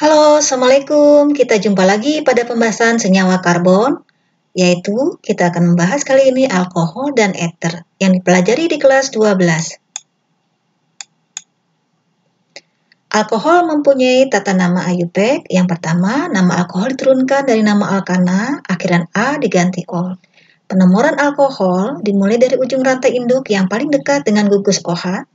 Halo, Assalamualaikum. Kita jumpa lagi pada pembahasan senyawa karbon, yaitu kita akan membahas kali ini alkohol dan eter yang dipelajari di kelas 12. Alkohol mempunyai tata nama IUPAC. Yang pertama, nama alkohol diturunkan dari nama alkana, akhiran A diganti ol. Penomoran alkohol dimulai dari ujung rantai induk yang paling dekat dengan gugus OH.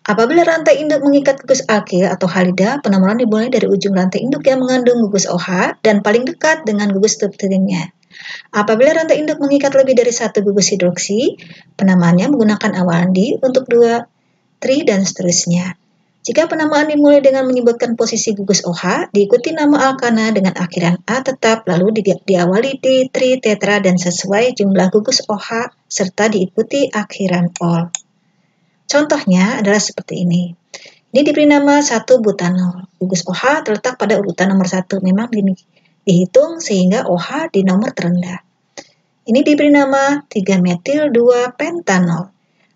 Apabila rantai induk mengikat gugus alkil atau halida, penomoran dimulai dari ujung rantai induk yang mengandung gugus OH dan paling dekat dengan gugus subtilinnya. Apabila rantai induk mengikat lebih dari satu gugus hidroksi, penamaannya menggunakan awal di untuk 2, tri, dan seterusnya. Jika penamaan dimulai dengan menyebutkan posisi gugus OH, diikuti nama alkana dengan akhiran A tetap, lalu diawali di tri, tetra, dan sesuai jumlah gugus OH, serta diikuti akhiran ol. Contohnya adalah seperti ini. Ini diberi nama 1-butanol. Gugus OH terletak pada urutan nomor 1. Memang dihitung sehingga OH di nomor terendah. Ini diberi nama 3-metil-2-pentanol.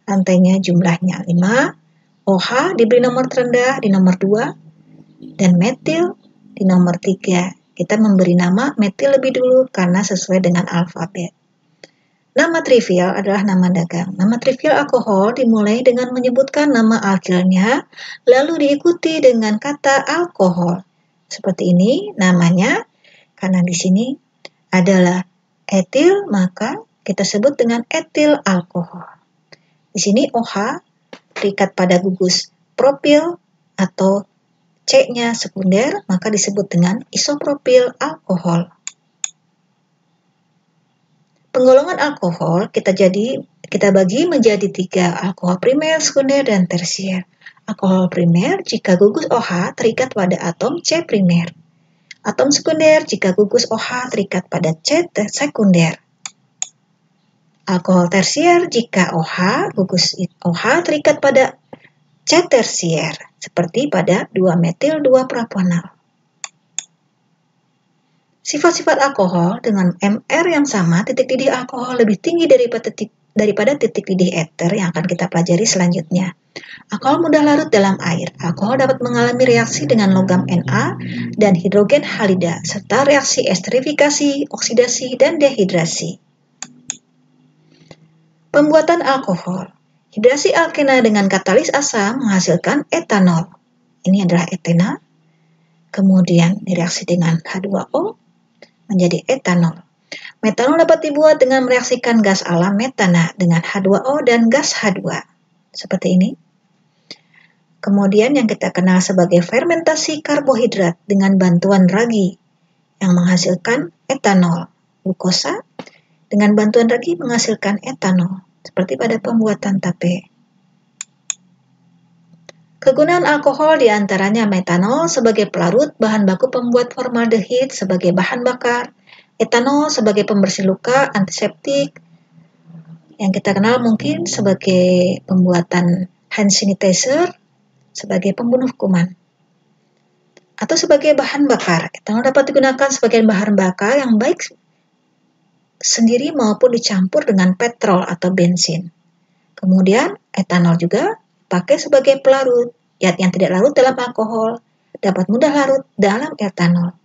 Rantainya jumlahnya 5. OH diberi nomor terendah di nomor 2. Dan metil di nomor 3. Kita memberi nama metil lebih dulu karena sesuai dengan alfabet. Nama trivial adalah nama dagang. Nama trivial alkohol dimulai dengan menyebutkan nama alkilnya, lalu diikuti dengan kata alkohol. Seperti ini namanya, karena di sini adalah etil, maka kita sebut dengan etil alkohol. Di sini OH terikat pada gugus propil atau C-nya sekunder, maka disebut dengan isopropil alkohol. Penggolongan alkohol kita bagi menjadi 3, alkohol primer, sekunder, dan tersier. Alkohol primer jika gugus OH terikat pada atom C primer. Atom sekunder jika gugus OH terikat pada C sekunder. Alkohol tersier jika gugus OH terikat pada C tersier, seperti pada 2-metil-2-propanol. Sifat-sifat alkohol dengan MR yang sama, titik didih alkohol lebih tinggi daripada titik didih eter yang akan kita pelajari selanjutnya. Alkohol mudah larut dalam air. Alkohol dapat mengalami reaksi dengan logam Na dan hidrogen halida, serta reaksi esterifikasi, oksidasi, dan dehidrasi. Pembuatan alkohol. Hidrasi alkena dengan katalis asam menghasilkan etanol. Ini adalah etena. Kemudian direaksi dengan H2O menjadi etanol. Metanol dapat dibuat dengan mereaksikan gas alam metana dengan H2O dan gas H2. Seperti ini. Kemudian yang kita kenal sebagai fermentasi karbohidrat dengan bantuan ragi yang menghasilkan etanol. Glukosa dengan bantuan ragi menghasilkan etanol. Seperti pada pembuatan tape. Kegunaan alkohol diantaranya metanol sebagai pelarut, bahan baku pembuat formaldehid sebagai bahan bakar, etanol sebagai pembersih luka, antiseptik, yang kita kenal mungkin sebagai pembuatan hand sanitizer, sebagai pembunuh kuman, atau sebagai bahan bakar. Etanol dapat digunakan sebagai bahan bakar yang baik sendiri maupun dicampur dengan petrol atau bensin. Kemudian etanol juga pakai sebagai pelarut, yang tidak larut dalam alkohol, dapat mudah larut dalam etanol.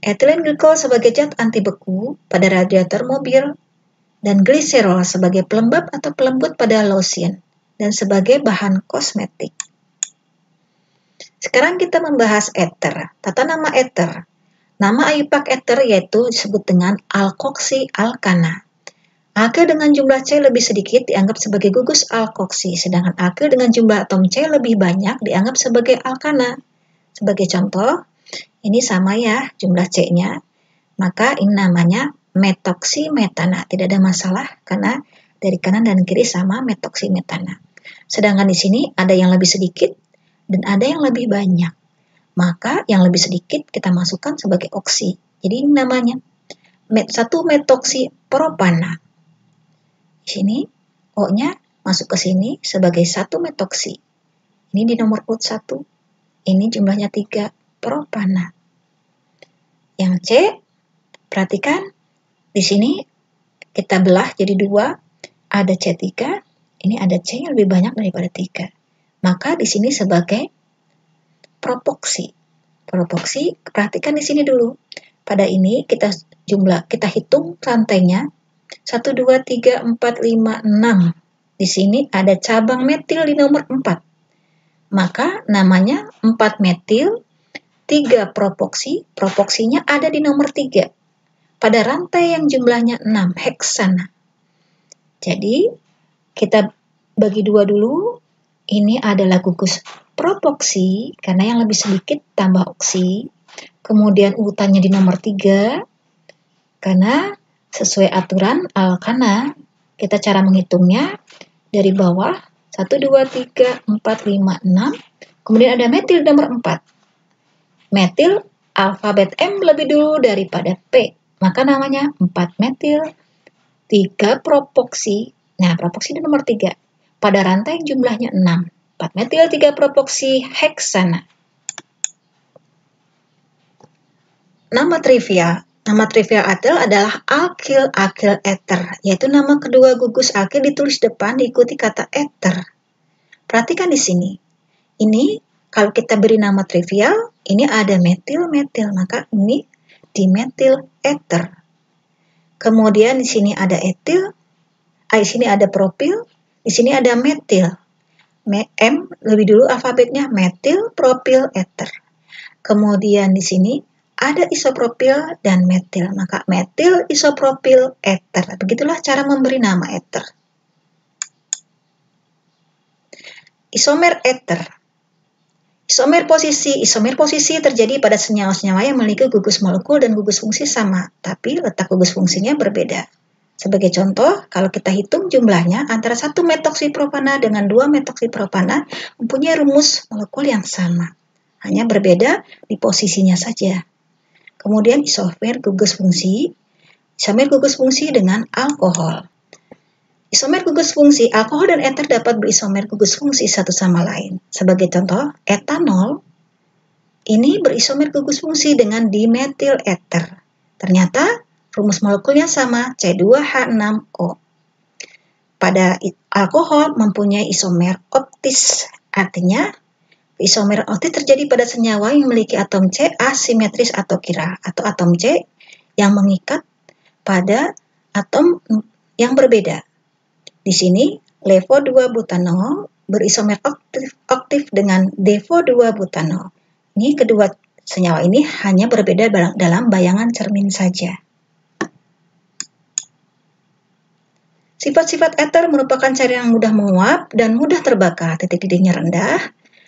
Etilen glikol sebagai zat anti beku pada radiator mobil, dan gliserol sebagai pelembab atau pelembut pada lotion, dan sebagai bahan kosmetik. Sekarang kita membahas eter. Tata nama eter. Nama IUPAC eter yaitu disebut dengan alkoksi alkana. Alkil dengan jumlah C lebih sedikit dianggap sebagai gugus alkoksi, sedangkan alkil dengan jumlah atom C lebih banyak dianggap sebagai alkana. Sebagai contoh, ini sama ya jumlah C-nya, maka ini namanya metoksimetana. Tidak ada masalah karena dari kanan dan kiri sama metoksimetana. Sedangkan di sini ada yang lebih sedikit dan ada yang lebih banyak. Maka yang lebih sedikit kita masukkan sebagai oksi. Jadi ini namanya 1-metoksipropana. Di sini O-nya masuk ke sini sebagai 1-metoksi. Ini di nomor urut 1. Ini jumlahnya 3, propana. Yang C, perhatikan di sini kita belah jadi 2, ada C3, ini ada C yang lebih banyak daripada 3. Maka di sini sebagai propoksi. propoksi. Perhatikan di sini dulu. Pada ini kita hitung rantainya 1, 2, 3, 4, 5, 6. Di sini ada cabang metil di nomor 4. Maka namanya 4 metil, 3 propoksi, propoksinya ada di nomor 3. Pada rantai yang jumlahnya 6, heksana. Jadi, kita bagi dua dulu. Ini adalah gugus propoksi, karena yang lebih sedikit tambah oksi. Kemudian urutannya di nomor 3, karena sesuai aturan alkana, kita cara menghitungnya dari bawah, 1, 2, 3, 4, 5, 6. Kemudian ada metil nomor 4. Metil alfabet M lebih dulu daripada P. Maka namanya 4 metil, 3 propoksi. Nah, propoksi di nomor 3. Pada rantai jumlahnya 6. 4 metil, 3 propoksi, heksana. Nama trivial alkyl adalah alkyl ether, yaitu nama kedua gugus alkyl ditulis depan diikuti kata ether. Perhatikan di sini. Ini kalau kita beri nama trivial, ini ada metil-metil, maka ini dimetil ether. Kemudian di sini ada etil, di sini ada propil, di sini ada metil. M lebih dulu alfabetnya metil propil ether. Kemudian di sini ada isopropil dan metil, maka metil isopropil ether. Begitulah cara memberi nama ether. Isomer ether. Isomer posisi terjadi pada senyawa-senyawa yang memiliki gugus molekul dan gugus fungsi sama, tapi letak gugus fungsinya berbeda. Sebagai contoh, kalau kita hitung jumlahnya antara 1 metoksipropana dengan 2 metoksipropana mempunyai rumus molekul yang sama, hanya berbeda di posisinya saja. Kemudian isomer gugus fungsi dengan alkohol. Isomer gugus fungsi, alkohol dan ether dapat berisomer gugus fungsi satu sama lain. Sebagai contoh, etanol ini berisomer gugus fungsi dengan dimetil ether. Ternyata rumus molekulnya sama, C2H6O. Pada alkohol mempunyai isomer optis, artinya isomer optis terjadi pada senyawa yang memiliki atom C asimetris atau kira, atau atom C yang mengikat pada atom yang berbeda. Di sini, levo-2-butanol berisomer aktif dengan devo-2-butanol. Ini kedua senyawa ini hanya berbeda dalam bayangan cermin saja. Sifat-sifat ether merupakan cairan yang mudah menguap dan mudah terbakar, titik didihnya rendah,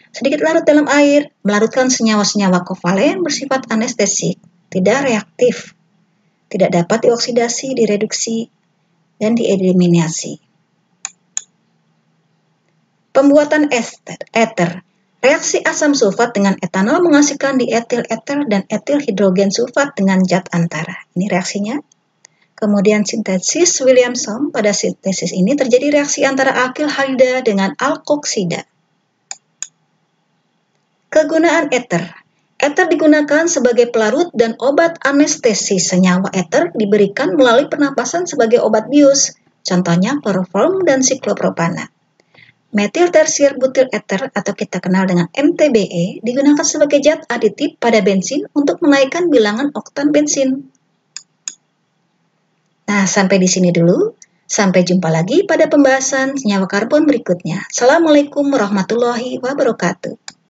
sedikit larut dalam air, melarutkan senyawa-senyawa kovalen bersifat anestesik, tidak reaktif, tidak dapat dioksidasi, direduksi, dan dieliminasi. Pembuatan ether. Reaksi asam sulfat dengan etanol menghasilkan dietil ether dan etil hidrogen sulfat dengan zat antara. Ini reaksinya. Kemudian sintesis Williamson. Pada sintesis ini terjadi reaksi antara alkilhalida dengan alkoksida. Kegunaan ether. Ether digunakan sebagai pelarut dan obat anestesi. Senyawa ether diberikan melalui pernapasan sebagai obat bius. Contohnya kloroform dan siklopropana. Metil tersier butil ether atau kita kenal dengan MTBE digunakan sebagai zat aditif pada bensin untuk menaikkan bilangan oktan bensin. Nah, sampai di sini dulu. Sampai jumpa lagi pada pembahasan senyawa karbon berikutnya. Assalamualaikum warahmatullahi wabarakatuh.